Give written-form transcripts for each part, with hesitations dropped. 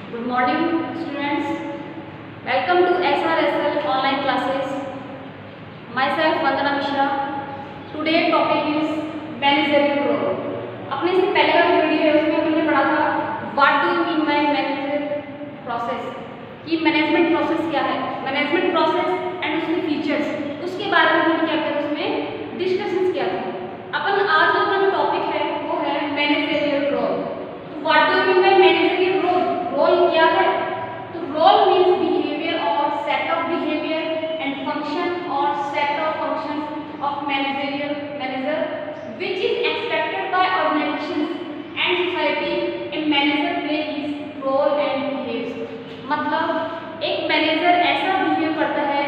Good morning, students. Welcome to SRSL online classes. Myself Vandana Mishra. Today topic is managerial role. अपने से पहले का जो video है उसमें हमने पढ़ा था What do you mean by managerial process? कि मैनेजमेंट प्रोसेस क्या है, मैनेजमेंट प्रोसेस एंड उसके फीचर्स, उसके बारे में हमने क्या किया, उसमें डिस्कशंस किया था। अपन आज अपना जो टॉपिक है वो है managerial role. What do you mean by managerial role? Role क्या है? तो रोल मीन्स बिहेवियर और set of behaviour and function और set of function of manager which is expected by organizations and society and manager play his role and behaves। मतलब एक manager ऐसा behave करता है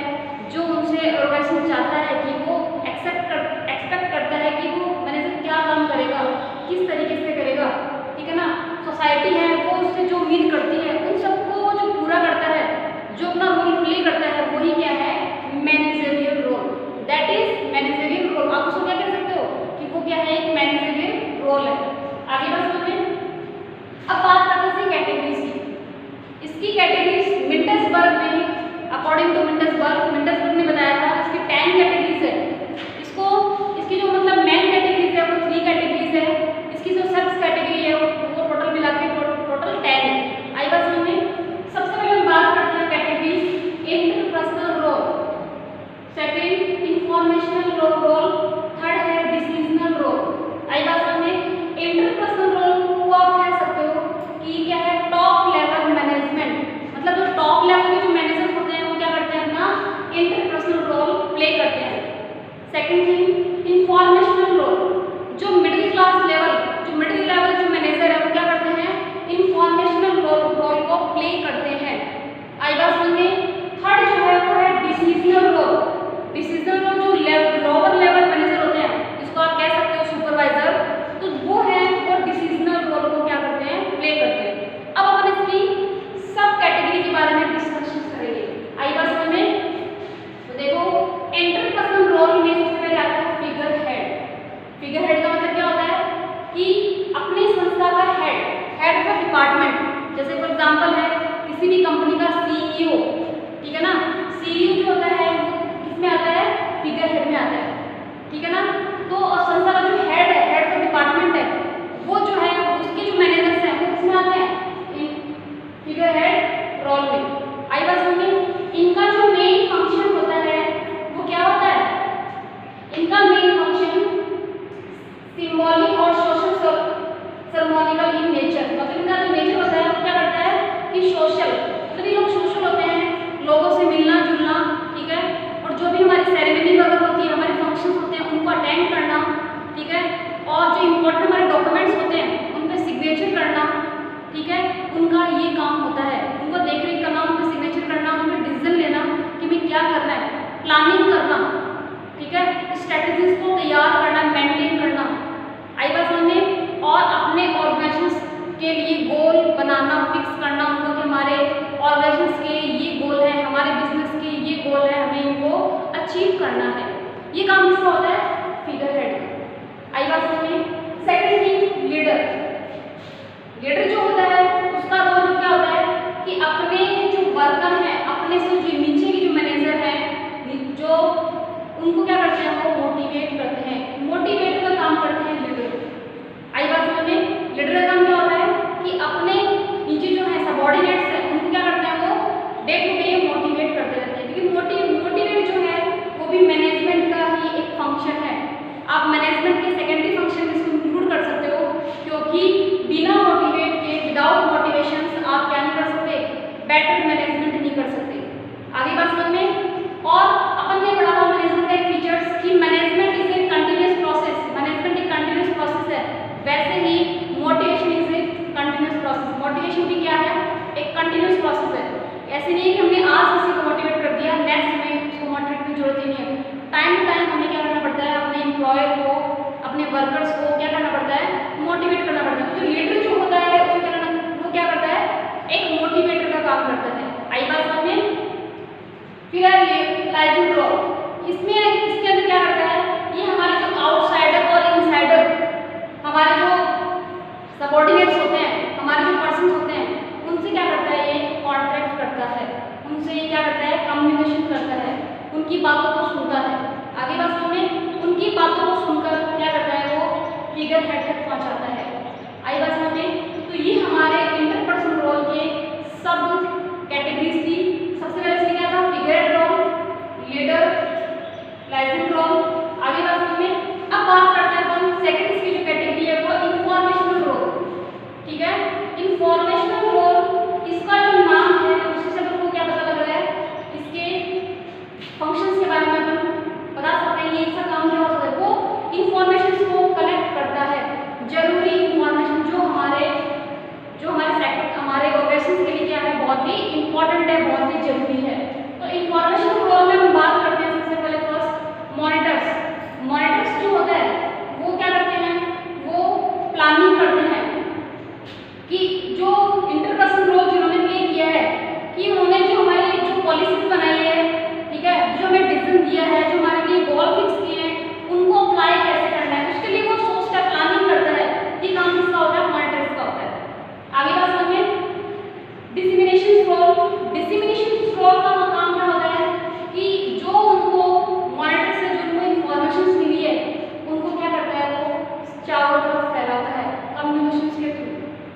जो उनसे ऑर्गेनाइजेशन चाहता है कि वो एक्सपेक्ट करता है कि वो मैनेजर क्या काम करेगा, किस तरीके से करेगा, ठीक है ना। सोसाइटी है वो उससे जो उम्मीद करती है उन सबको जो पूरा करता है, जो अपना रोल प्ले करता है, वही क्या है, managerial role. That is managerial role. आप उसको क्या कह सकते हो कि वो क्या है, एक मैनेजरियल रोल है। आगे बात समझ में। अब बात करते हैं कैटेगरीज की। इसकी कैटेगरीज मिंटसबर्ग ने, अकॉर्डिंग टू मिंटसबर्ग ने बताया था इसकी 10 कैटेगरीज है। इसकी जो मतलब मेन कैटेगरीज है वो 3 कैटेगरीज है। इसकी जो सब कैटेगरी है वो टोटल मिला के टोटल 10 है। आई बात समझ में। सबसे पहले हम बात करते हैं categories. Interpersonal role, second informational role, third है डिसीजनल रोल। आई बात समझ में। इंटरपर्सनल रोल को आप कह सकते हो कि क्या है, टॉप लेवल मैनेजमेंट। मतलब जो टॉप लेवल के जो मैनेजर होते हैं वो क्या करते हैं, अपना इंटरपर्सनल रोल प्ले करते हैं। सेकंड थिंग इंफॉर्मेशनल रोल, जो मिडिल लेवल जो मैनेजर है वो क्या करते हैं, इंफॉर्मेशनल रोल को प्ले करते हैं। आई बात समझ में। थर्ड जो है वो है डिसीजनल रोल। डिसीजनल रोल जो लोअर लेवल मैनेजर होते हैं, इसको आप कह सकते हो सुपरवाइजर, तो वो है वो डिसीजनल रोल को क्या करते हैं, प्ले करते हैं। अब अपन इसकी सब कैटेगरी के बारे में डिस्कशन करेंगे। आई बात समझ में। तो देखो इंटरपर्सनल रोल में सबसे पहले आता है फिगर हेड। फिगर हेड का मतलब क्या होता है कि अपनी संस्था का हेड ऑफ डिपार्टमेंट। जैसे फॉर एग्जांपल है किसी भी कंपनी का सीईओ, ठीक है ना। सीईओ जो होता है वो किसमें आता है, फिगर हेड में आता है, ठीक है ना। तो संस्था का जो हेड ऑफ डिपार्टमेंट है वो जो है उसके जो मैनेजर्स हैं वो किसमें आते हैं, फिगर हेड रोल में। आई बात समझ में। इनका जो मेन फंक्शन होता है वो क्या होता है, इनका मेन फंक्शन सिंबॉलिक और सोशल सेरेमोनियल इन नेचर। मतलब इनका जो नेचर होता है वो क्या करता है कि सोशल, मतलब ये लोग सोशल होते हैं, लोगों से मिलना जुलना, ठीक है। और जो भी हमारी सेरेमनी वगैरह होती है, हमारे फंक्शन होते हैं उनको अटेंड करना, ठीक है। और जो इम्पोर्टेंट हमारे डॉक्यूमेंट्स होते हैं उन पर सिग्नेचर करना, ठीक है, उनका ये काम होता है। उनको देख रेख करना, उन पर सिग्नेचर करना, उन पर डिसीजन लेना कि हमें क्या करना है, प्लानिंग करना, ठीक है, स्ट्रेटजीज को तैयार करना, मेंटेन करना। आई बात समझ में। और अपने ऑर्गेनाइजेशन के लिए गोल बनाना, फिक्स करना उनको कि हमारे ऑर्गेनाइजेशन के ये गोल है, हमारे बिजनेस के ये गोल है, हमें इनको अचीव करना है। ये काम किसका होता है, फिगर हेड। आई बात समझ में। सेकंड थिंग लीडर जो होता है उसका रोल क्या होता है कि अपने जो वर्कर हैं, अपने से जो नीचे की जो मैनेजर हैं, जो उनको क्या करते हैं, वो मोटिवेट करते हैं। मोटिवेट का काम करते हैं लीडर। आई बात समझ में। लीडर का काम क्या होता है कि अपने नीचे जो है सबऑर्डिनेट्स हैं उनको क्या करते हैं, वो डे टू डे मोटिवेट करते रहते हैं। क्योंकि मोटिवेट जो है वो भी मैनेजमेंट का ही एक फंक्शन है। आप मैनेजमेंट के सेकेंडरी फंक्शन में इसको इंक्लूड कर सकते हो, क्योंकि बिना मोटिवेट के, विदाउट मोटिवेशन आप क्या नहीं कर सकते, बेटर मैनेजमेंट नहीं कर सकते। आगे बात समझ में। और अपन ने पढ़ा था मैनेजमेंट के फीचर्स कि management is a continuous process. Management एक कंटिन्यूअस प्रोसेस है, वैसे ही motivation is a continuous process. Motivation भी क्या है, एक कंटिन्यूअस प्रोसेस है। ऐसे नहीं है कि हमने आज किसी को मोटिवेट कर दिया, नेक्स्ट हमें उसको मोटिवेट की जरूरत ही नहीं है। टाइम टू टाइम हमें क्या करना पड़ता है, अपने एम्प्लॉयर को, अपने वर्कर्स को क्या करना पड़ता है, मोटिवेट करना पड़ता है। तो लीडर जो होता है उसको क्या करना, वो क्या करता है, एक मोटिवेटर का काम करता है। आई बात समझ में। फिर लाइजन रोल, इसमें इसके अंदर क्या करता है, ये हमारे जो आउटसाइडर और इनसाइडर, हमारे जो सबऑर्डिनेट्स होते हैं, हमारे जो पर्सन होते हैं, उनसे क्या करता है, उनकी बातों को सुनता है। आगे बात समझ में, उनकी बातों को सुनकर क्या करता है वो फिगर हेड तक पहुंचाता है। आई बात समझ में, तो ये हमारे इंटरपर्सनल रोल के सब कैटेगरीज थी। सबसे पहले इसमें क्या था, figure role, leader, licence role. आगे बात समझ में, अब बात करते हैं अपन सेकंड इसकी जो कैटेगरी है वो इंफॉर्मेशनल रोल। ठीक है, इंफॉर्मेशनल रोल इसका जो नाम है उससे से आपको क्या पता लग रहा है, इसके फंक्शंस के बारे में अपन बता सकते हैं। ये इसका काम क्या हो सकता है, वो इंफॉर्मेशन को कलेक्ट करता है, जरूरी इंफॉर्मेशन जो हमारे सेक्टर हमारे ऑर्गेनाइजेशन के लिए क्या है, बहुत ही इंपॉर्टेंट है, बहुत ही जरूरी है। तो इंफॉर्मेशन रोल में हम बात करते हैं सबसे पहले फर्स्ट मॉनिटर्स। मॉनिटर्स जो होता है वो क्या करते हैं, वो प्लानिंग करते हैं कि जो इंटरपर्सनल रोल जिन्होंने प्ले किया है कि उन्होंने जो हमारी जो पॉलिसीज बनाई है, ठीक है, जो हमें डिसीजन दिया है, जो हमारे लिए गोल फिक्स किए हैं, उनको अप्लाई कैसे करना है, उसके लिए वो सोचता है, प्लानिंग करता है। ये काम किसका होता है, मॉनिटर्स का होता है। आगे बात समझिए, डिसेमिनेशन रोल। डिसेमिनेशन रोल का काम क्या होता है कि जो उनको मॉनिटर से जो उनको इंफॉर्मेशन मिली है उनको क्या करता है, वो चारों तरफ फैलाता है कम्युनिकेशन के थ्रू।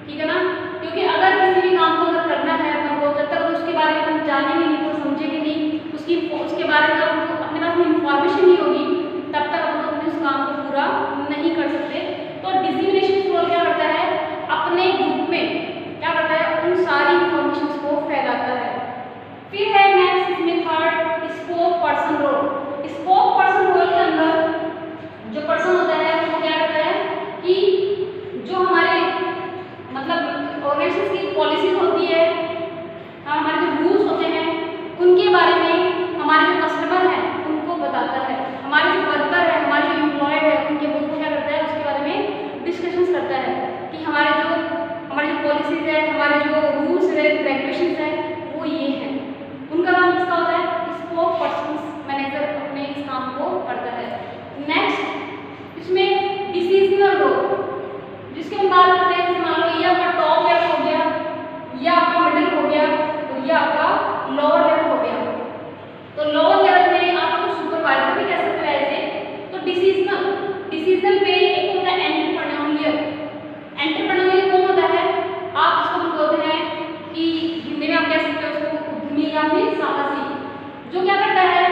ठीक है ना, क्योंकि अगर किसी भी काम को अगर करना है अपन को, जब तक उसके बारे में हम जानेंगे नहीं, तो समझेंगे नहीं, उसके बारे में आपको अपने पास में इंफॉर्मेशन नहीं होगी, तब तक अपन अपने उस काम को पूरा नहीं कर सकते। तो डिसेमिनेशन रोल क्या करता है, अपने ग्रुप में क्या करता है, उन सारी इंफॉर्मेशन को फैलाता है। फिर है नेक्स्ट इसमें third spoke person role. Spoke person role के अंदर जो पर्सन होता है वो क्या करता है कि जो हमारे मतलब ऑर्गेनाइजेशन की पॉलिसीज होती है, हमारे जो रूल्स होते हैं, उनके बारे में हमारे जो कस्टमर हैं उनको बताता है। हमारे जो वर्कर है, हमारे जो एम्प्लॉय है, उनको क्या करता है, उसके बारे में डिस्कशंस करता है कि हमारी जो पॉलिसीज है, हमारे जो रूल्स है, रेगुलेशंस है, वो ये हैं। उनका काम किसका होता है, स्पोक पर्सन मैनेजर अपने इस काम को करता है। नेक्स्ट इसमें डिसीजनल रोल, जिसके हम बात करते हैं, मान लो ये आपका टॉप लेवल हो गया, ये आपका मिडिल हो गया, और ये आपका लोअर लेवल हो गया। तो लोअर लेवल में आप आपको सुपरवाइजर भी कह सकते हो ऐसे। तो डिसीजनल पे एक होता है एंटरप्रेन्योरियल। एंटरप्रेन्योरियल कौन होता है, आप इसको बोलते हैं कि हिंदी में आप कह सकते हो उसको उद्यमी या फिर साहसी, जो क्या करता है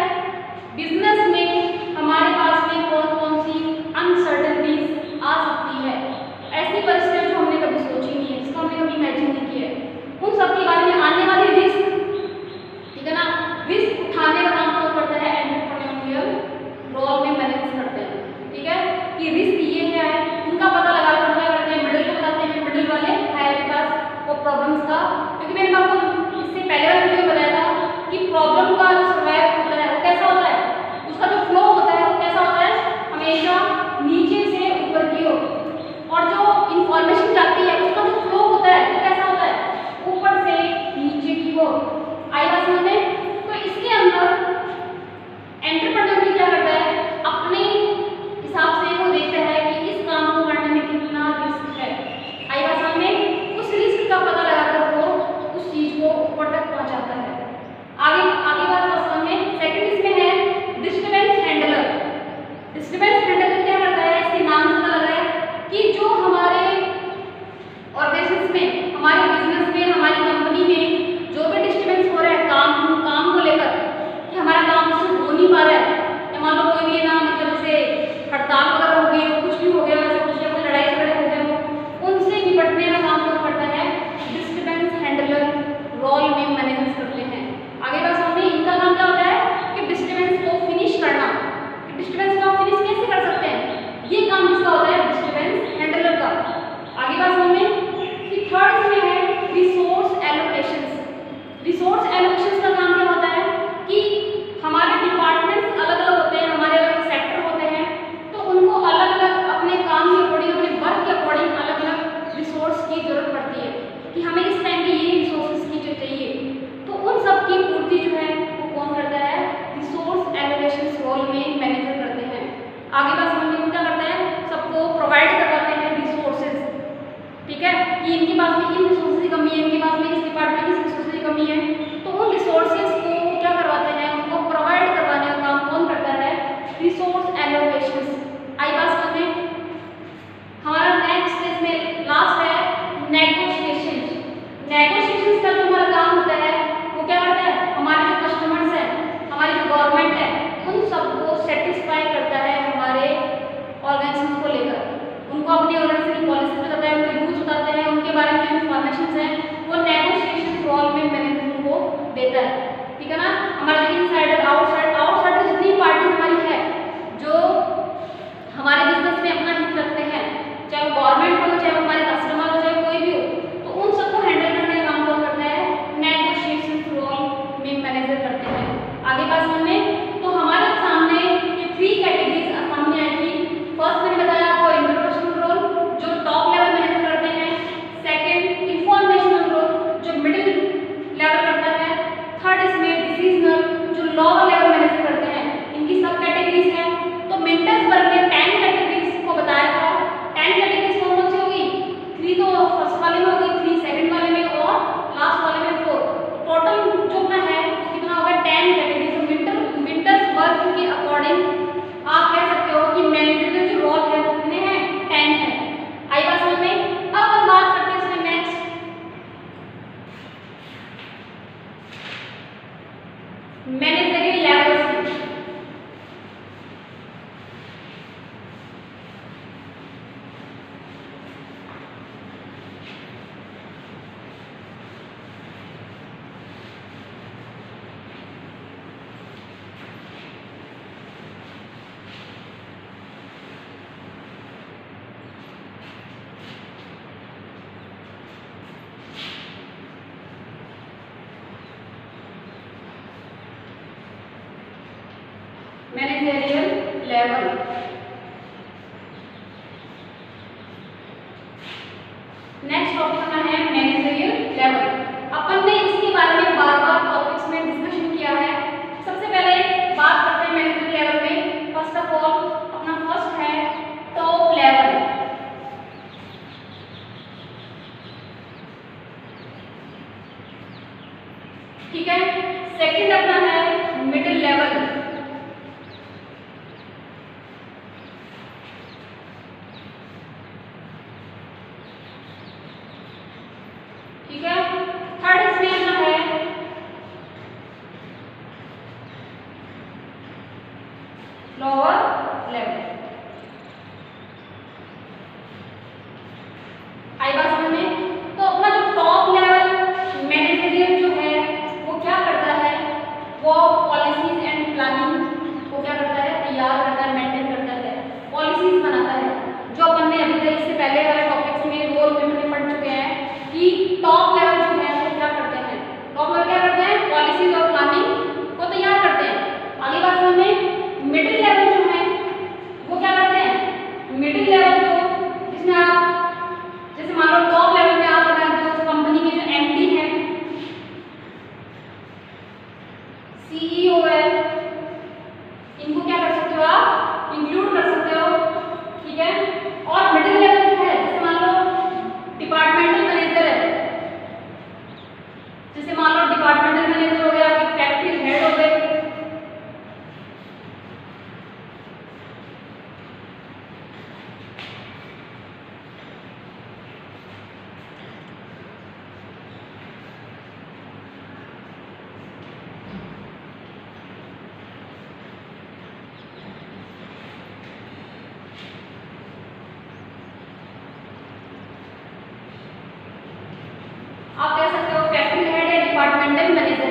बिजनेस में हमारे पास में कौन कौन सी अनसर्टेनिटीज आ सकती है, ऐसी परिस्थितियां जो हमने कभी सोची नहीं है, जिसको हमने कभी इमेजिन नहीं किया है, उन सब के बारे में आने वाली रिस्क, ठीक है ना, रिस्क उठाने का काम कौन करता है, एंटरप्रेन्योरियल रोल में मैनेज करते हैं। ठीक है, कि रिस्क ये है उनका पता लगा कर क्या करते हैं, मिडिल को बताते हैं, मिडिल वाले हायर के पास वो प्रॉब्लम्स का, क्योंकि मैंने आपको इससे पहले वाले वीडियो में बताया था कि प्रॉब्लम का जो सर्वाइव होता है वो कैसा होता है, उसका जो फ्लो होता है वो कैसा होता है, हमेशा नीचे से ऊपर की ओर, और जो इंफॉर्मेशन जाती है उसका जो फ्लो होता है वो कैसा होता है, ऊपर से नीचे की ओर। आई बात समझ में, तो इसके अंदर एंटरप्रेन्योर क्या करता है, अपने हिसाब से वो देखता है कि इस काम को करने में कितना रिस्क है। आई बात समझ में, उस रिस्क का पता लगाकर वो उस चीज को ऊपर तक पहुंचाता है। आगे बात समझ में, सेकंड इसमें है डिस्टर्बेंस हैंडलर। डिस्टर्बेंस हैंडलर क्या करता है, इसके नाम से पता लग रहा है कि जो हमारे ऑर्गेनाइजेशन में, हमारे बिजनेस में, हमारी कंपनी में जो भी डिस्टर्बेंस हो रहा है काम को लेकर, कि हमारा काम उससे हो नहीं पा रहा है, या मान लो कोई भी ना मतलब जैसे हड़ताल वगैरह हो गई हो, कुछ भी हो गया वैसे कुछ, या कोई लड़ाई झगड़े हो गए हो, उनसे निपटने का काम कौन करता है, डिस्टर्बेंस हैंडलर रोल में मैनेज करते हैं। आगे बात समझ में, इनका काम क्या होता है कि डिस्टर्बेंस को फिनिश करना। डिस्टर्बेंस को फिनिश कैसे कर सकते हैं, ये काम किसका होता है, डिस्टर्बेंस हैंडलर का। आगे बात समझ में, फिर थर्ड इसमें है रिसोर्स एलोकेशंस। रिसोर्स एलोकेशंस का काम क्या होता है कि हमारे डिपार्टमेंट्स अलग अलग होते हैं, हमारे अलग सेक्टर होते हैं, तो उनको अलग अलग अपने काम के अकॉर्डिंग, अपने वर्क के अकॉर्डिंग अलग अलग रिसोर्स की जरूरत पड़ती है कि हमें इस टाइम पे ये रिसोर्सेज की जो चाहिए, तो उन सब की पूर्ति जो है वो कौन करता है, रिसोर्स एलोकेशन रोल में मैनेजर करते हैं। आगे बात समझ में, क्या करता है, सबको प्रोवाइड करवाते हैं रिसोर्सेज। ठीक है, कि इनके पास में इन रिसोर्सेज की कमी है, इनके पास में इस डिपार्टमेंट की रिसोर्सेज की कमी है, तो उन रिसोर्सेज को क्या करवाते हैं, उनको प्रोवाइड करवाने लेवल। नेक्स्ट टॉपिक अपना है मैनेजरियल लेवल। अपन ने इसके बारे में बार बार टॉपिक्स में डिस्कशन किया है। सबसे पहले बात करते हैं मैनेजरियल लेवल में। फर्स्ट ऑफ ऑल अपना फर्स्ट है टॉप लेवल। ठीक है, सेकंड अपना है मिडिल लेवल। ठीक है, थर्ड इसमें अपना है लोअर लेवल। आई बात समझ में? तो अपना जो टॉप लेवल मैनेजरियल जो है वो क्या करता है, वो पॉलिसीज एंड प्लानिंग को क्या करता है, तैयार करता है, मेंटेन करता है, पॉलिसीज बनाता है। जो अपन ने अभी तक इससे पहले वाले टॉपिक्स में रोल में पढ़ चुके हैं कि टॉप लेवल जो है वो क्या करते हैं, टॉप लेवल क्या करते हैं, पॉलिसीज और प्लानिंग को तैयार करते हैं। आगे बात समझ में? मिडिल लेवल जो है वो क्या करते हैं, मिडिल लेवल जो जिसमें आप जैसे मान लो टॉप लेवल में आप जो कंपनी के जो एमडी है, सीईओ है, इनको क्या कर सकते हो आप, इंक्लूड कर सकते हो। ठीक है, और मिडिल लेवल जो है जैसे मान लो डिपार्टमेंटल मैनेजर है, जैसे मान लो डिपार्टमेंटल मैनेजर हो गया, फैक्ट्री हेड हो गए। आप कह सकते हो फैक्ट्री हेड या डिपार्टमेंटल मैनेजर